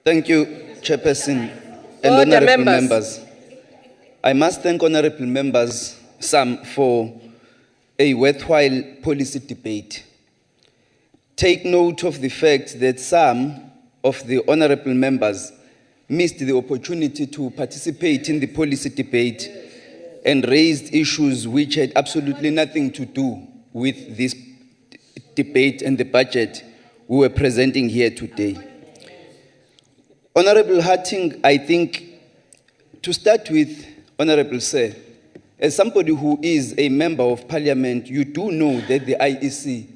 Thank you, Chairperson and Order, honorable members. members. I must thank honorable members, some, for a worthwhile policy debate. Take note of the fact that some of the honorable members missed the opportunity to participate in the policy debate and raised issues which had absolutely nothing to do with this debate and the budget we were presenting here today. Honorable Hatting, I think, to start with, Honorable Sir, as somebody who is a member of parliament, you do know that the IEC,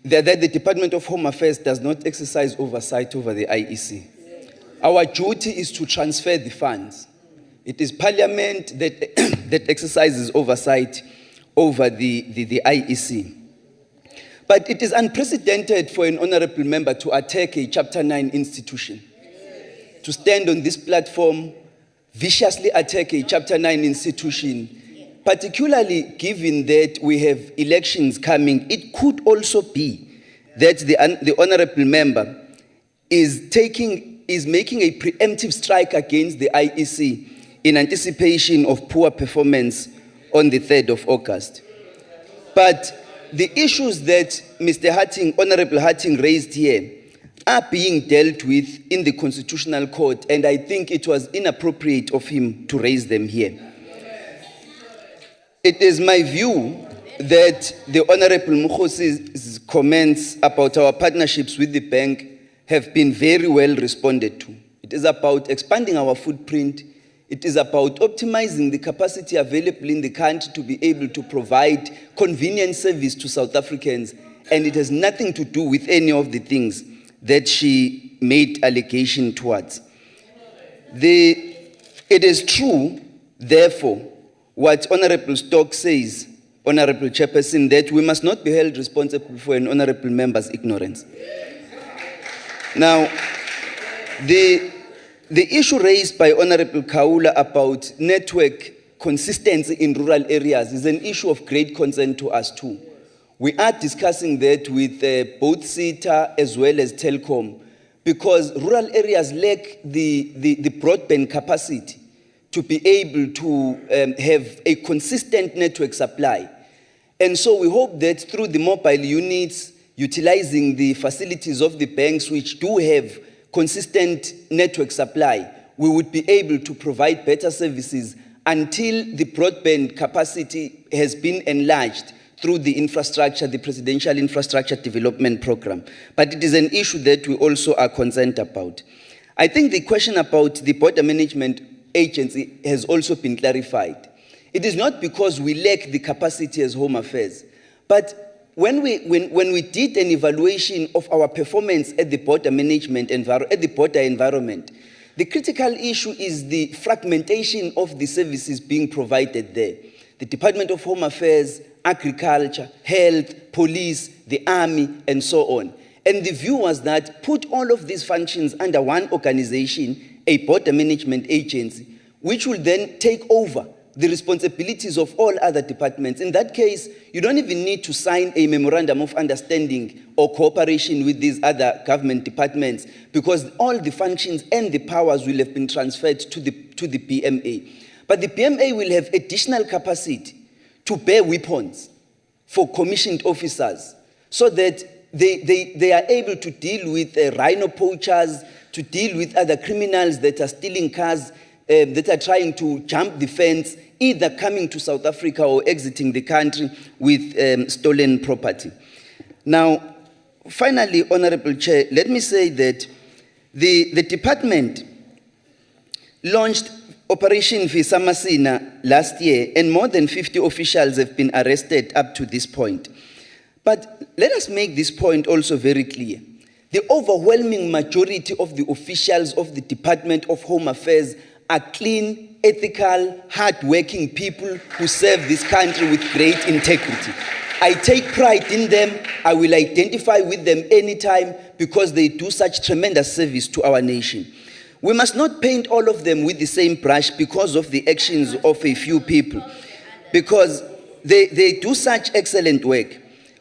that the Department of Home Affairs does not exercise oversight over the IEC. Our duty is to transfer the funds. It is parliament that, that exercises oversight over the IEC. But it is unprecedented for an honorable member to attack a Chapter 9 institution. To stand on this platform, viciously attack a Chapter 9 institution, particularly given that we have elections coming. It could also be that the honorable member is making a preemptive strike against the IEC in anticipation of poor performance on the 3rd of August. But the issues that Mr. Hatting, Honorable Hatting raised here are being dealt with in the Constitutional Court, and I think it was inappropriate of him to raise them here. It is my view that the Honorable Mukhosi's comments about our partnerships with the bank have been very well responded to. It is about expanding our footprint. It is about optimizing the capacity available in the country to be able to provide convenient service to South Africans, and it has nothing to do with any of the things that she made allegation towards. It is true, therefore, what Honorable Stock says, Honorable Chairperson, that we must not be held responsible for an honorable member's ignorance. Now, the issue raised by Honorable Kaula about network consistency in rural areas is an issue of great concern to us too. We are discussing that with both SETA as well as Telkom, because rural areas lack the broadband capacity to be able to have a consistent network supply. And so we hope that through the mobile units, utilizing the facilities of the banks which do have consistent network supply, we would be able to provide better services until the broadband capacity has been enlarged through the infrastructure, the Presidential Infrastructure Development Program. But it is an issue that we also are concerned about. I think the question about the Border Management Agency has also been clarified. It is not because we lack the capacity as Home Affairs, but when we did an evaluation of our performance at the border management at the border environment, the critical issue is the fragmentation of the services being provided there. The Department of Home Affairs, Agriculture, Health, Police, the Army, and so on. And the view was that put all of these functions under one organization, a border management agency, which will then take over the responsibilities of all other departments. In that case, you don't even need to sign a memorandum of understanding or cooperation with these other government departments, because all the functions and the powers will have been transferred to the PMA. But the PMA will have additional capacity to bear weapons for commissioned officers, so that they are able to deal with rhino poachers, to deal with other criminals that are stealing cars, that are trying to jump the fence, either coming to South Africa or exiting the country with stolen property. Now, finally, Honorable Chair, let me say that the department launched Operation Visa Masina last year, and more than 50 officials have been arrested up to this point. But let us make this point also very clear. The overwhelming majority of the officials of the Department of Home Affairs are clean, ethical, hard-working people who serve this country with great integrity. I take pride in them. I will identify with them anytime because they do such tremendous service to our nation. We must not paint all of them with the same brush because of the actions of a few people, because they do such excellent work.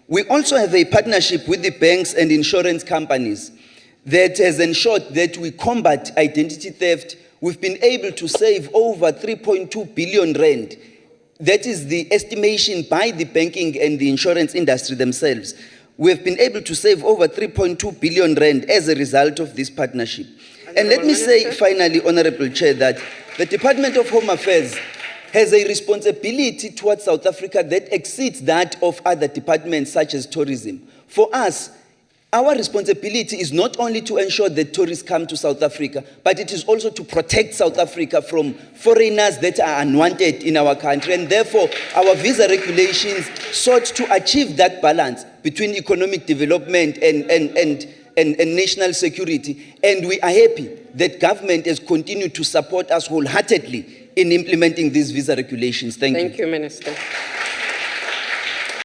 We also have a partnership with the banks and insurance companies that has ensured that we combat identity theft. We've been able to save over 3.2 billion rand. That is the estimation by the banking and the insurance industry themselves. We've been able to save over 3.2 billion rand as a result of this partnership. And let me say finally, Honorable Chair, that the Department of Home Affairs has a responsibility towards South Africa that exceeds that of other departments such as tourism. For us, our responsibility is not only to ensure that tourists come to South Africa, but it is also to protect South Africa from foreigners that are unwanted in our country. And therefore, our visa regulations sought to achieve that balance between economic development and national security. And we are happy that government has continued to support us wholeheartedly in implementing these visa regulations. Thank you. Thank you, Minister.